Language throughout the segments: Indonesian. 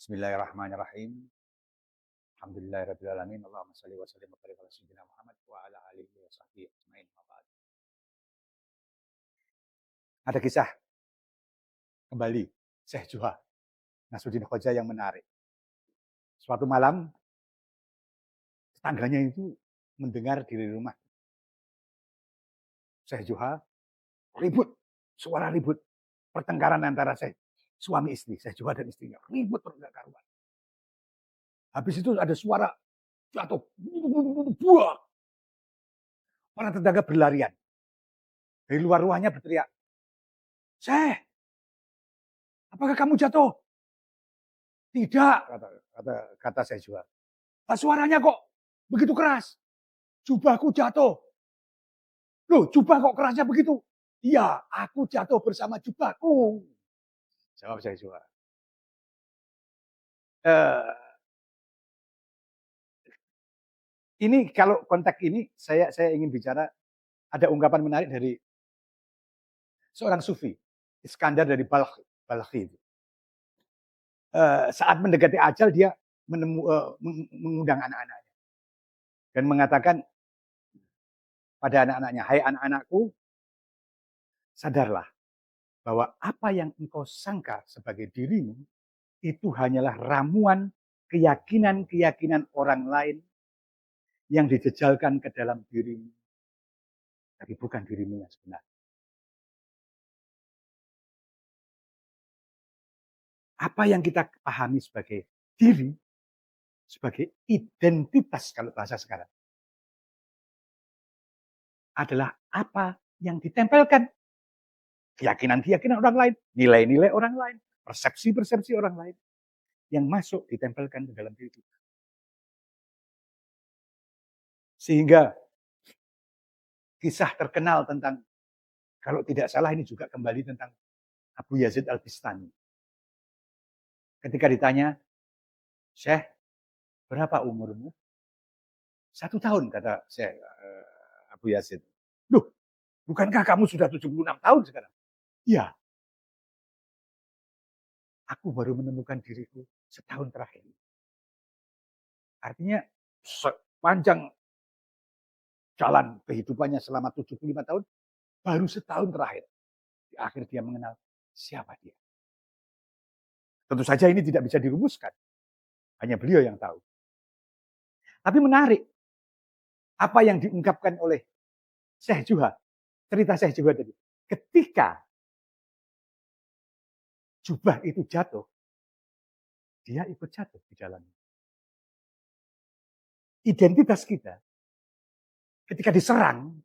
Bismillahirrahmanirrahim. Alhamdulillahirabbil alamin. Allahumma shalli wa sallim wa barik ala sayyidina Muhammad wa ala alihi wa sahbihi ajmain. Ada kisah kembali Syekh Juha Nasruddin Khoja yang menarik. Suatu malam tetangganya itu mendengar di rumah Syekh Juha ribut, suara ribut, pertengkaran antara suami istri, Syekh Juha dan istrinya. Ribut enggak karuan. Habis itu ada suara jatuh. Buah. Para tetangga berlarian. Dari luar rumahnya berteriak, "Syekh, apakah kamu jatuh?" "Tidak," kata Syekh Juha. "Suaranya kok begitu keras? Jubahku jatuh." "Loh, jubah kok kerasnya begitu?" "Iya, aku jatuh bersama jubahku," jawab Syekh Juha. Ini kalau konteks ini saya ingin bicara, ada ungkapan menarik dari seorang sufi, Iskandar dari Balkhi. Saat mendekati ajal dia mengundang anak-anaknya dan mengatakan pada anak-anaknya, "Hai anak-anakku, sadarlah bahwa apa yang engkau sangka sebagai dirimu itu hanyalah ramuan keyakinan-keyakinan orang lain yang dijejalkan ke dalam dirimu, tapi bukan dirimu yang sebenarnya." Apa yang kita pahami sebagai diri, sebagai identitas kalau bahasa sekarang, adalah apa yang ditempelkan. Keyakinan-keyakinan orang lain, nilai-nilai orang lain, persepsi-persepsi orang lain yang masuk ditempelkan ke dalam diri kita. Sehingga kisah terkenal tentang, kalau tidak salah ini juga kembali tentang Abu Yazid Al-Bistami. Ketika ditanya, "Syekh, berapa umurmu?" 1 tahun, kata Syekh Abu Yazid. "Loh, bukankah kamu sudah 76 tahun sekarang?" "Iya, aku baru menemukan diriku setahun terakhir." Artinya sepanjang jalan kehidupannya selama 75 tahun, baru setahun terakhir, di akhir dia mengenal siapa dia. Tentu saja ini tidak bisa dirumuskan, hanya beliau yang tahu. Tapi menarik, apa yang diungkapkan oleh Syekh Juha, cerita Syekh Juha tadi. Ketika jubah itu jatuh, dia ikut jatuh di dalamnya. Identitas kita, ketika diserang,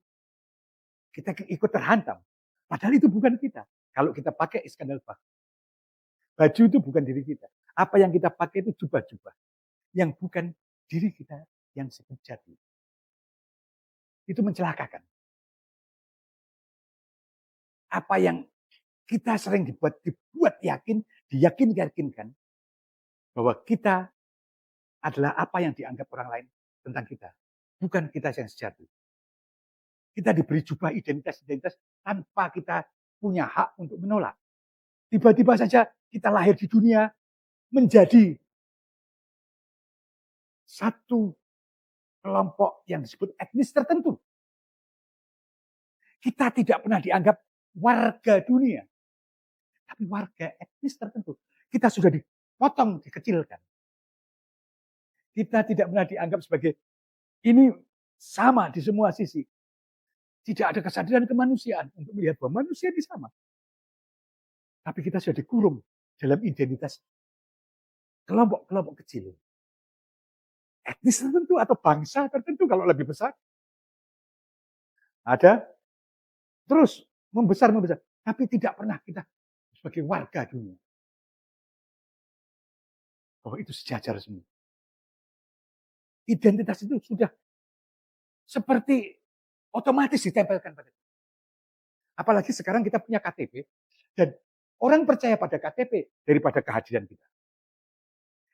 kita ikut terhantam. Padahal itu bukan kita. Kalau kita pakai Iskandar Balkhi, baju itu bukan diri kita. Apa yang kita pakai itu jubah-jubah yang bukan diri kita yang sejati. Itu mencelakakan. Apa yang kita sering dibuat yakin, diyakinkan bahwa kita adalah apa yang dianggap orang lain tentang kita. Bukan kita yang sejati. Kita diberi jubah identitas-identitas tanpa kita punya hak untuk menolak. Tiba-tiba saja kita lahir di dunia menjadi satu kelompok yang disebut etnis tertentu. Kita tidak pernah dianggap warga dunia, tapi warga etnis tertentu. Kita sudah dipotong, dikecilkan. Kita tidak pernah dianggap sebagai ini sama di semua sisi. Tidak ada kesadaran kemanusiaan untuk melihat bahwa manusia ini sama. Tapi kita sudah dikurung dalam identitas kelompok-kelompok kecil. Etnis tertentu atau bangsa tertentu kalau lebih besar. Ada terus membesar. Tapi tidak pernah kita sebagai warga dunia. Bahwa itu sejajar semua. Identitas itu sudah seperti otomatis ditempelkan pada kita. Apalagi sekarang kita punya KTP dan orang percaya pada KTP daripada kehadiran kita.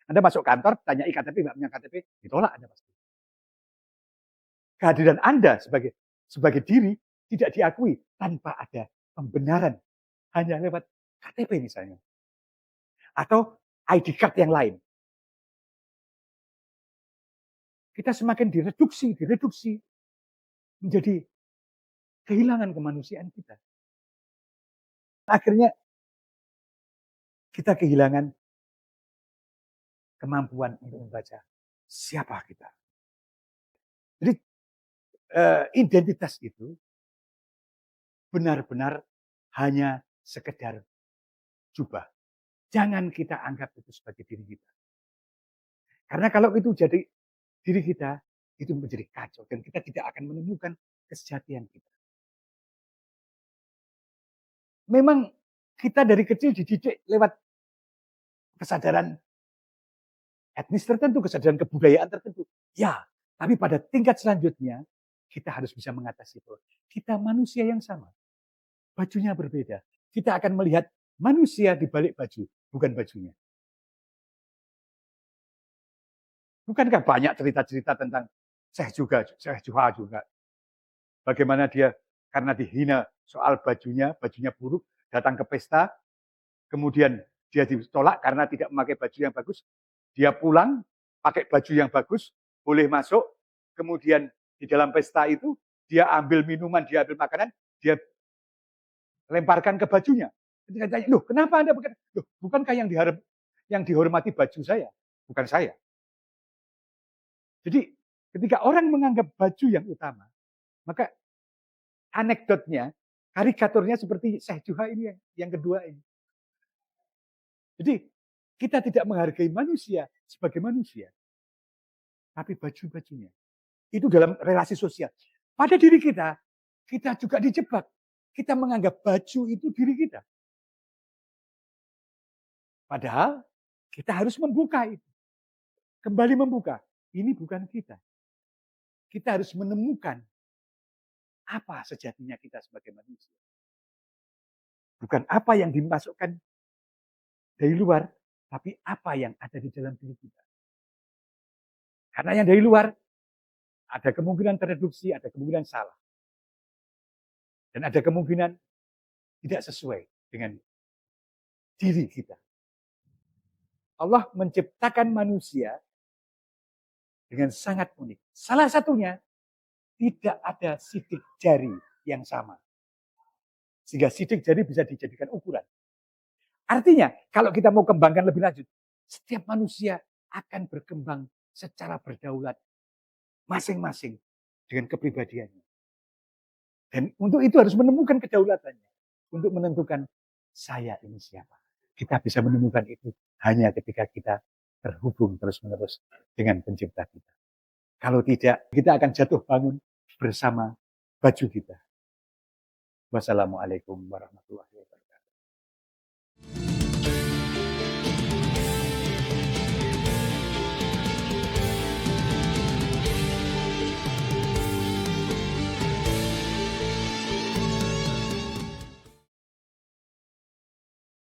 Anda masuk kantor, tanya KTP, nggak punya KTP, ditolak Anda pasti. Kehadiran Anda sebagai diri tidak diakui tanpa ada pembenaran hanya lewat KTP misalnya. Atau ID card yang lain. Kita semakin direduksi menjadi kehilangan kemanusiaan kita. Akhirnya kita kehilangan kemampuan untuk membaca siapa kita. Jadi identitas itu benar-benar hanya sekedar jubah. Jangan kita anggap itu sebagai diri kita. Karena kalau itu jadi diri kita, itu menjadi kacau. Dan kita tidak akan menemukan kesejatian kita. Memang kita dari kecil dididik lewat kesadaran etnis tertentu, kesadaran kebudayaan tertentu. Ya, tapi pada tingkat selanjutnya, kita harus bisa mengatasi itu. Kita manusia yang sama. Bajunya berbeda. Kita akan melihat manusia di balik baju, bukan bajunya. Bukankah banyak cerita-cerita tentang Syekh Juha juga. Bagaimana dia karena dihina soal bajunya buruk, datang ke pesta, kemudian dia ditolak karena tidak memakai baju yang bagus, dia pulang, pakai baju yang bagus, boleh masuk, kemudian di dalam pesta itu, dia ambil minuman, dia ambil makanan, dia lemparkan ke bajunya. Ketika tanya, loh kenapa Anda begitu? Loh, bukankah yang dihormati baju saya, bukan saya. Jadi ketika orang menganggap baju yang utama, maka anekdotnya, karikaturnya seperti Syekh Juha ini yang kedua ini. Jadi kita tidak menghargai manusia sebagai manusia, tapi baju-bajunya. Itu dalam relasi sosial. Pada diri kita juga dijebak. Kita menganggap baju itu diri kita. Padahal kita harus membuka itu. Kembali membuka. Ini bukan kita. Kita harus menemukan apa sejatinya kita sebagai manusia. Bukan apa yang dimasukkan dari luar, tapi apa yang ada di dalam diri kita. Karena yang dari luar ada kemungkinan tereduksi, ada kemungkinan salah. Dan ada kemungkinan tidak sesuai dengan diri kita. Allah menciptakan manusia dengan sangat unik. Salah satunya, tidak ada sidik jari yang sama. Sehingga sidik jari bisa dijadikan ukuran. Artinya, kalau kita mau kembangkan lebih lanjut, setiap manusia akan berkembang secara berdaulat masing-masing dengan kepribadiannya. Dan untuk itu harus menemukan kedaulatannya. Untuk menentukan saya ini siapa. Kita bisa menemukan itu hanya ketika kita terhubung terus-menerus dengan pencipta kita. Kalau tidak, kita akan jatuh bangun bersama baju kita. Wassalamualaikum warahmatullahi wabarakatuh.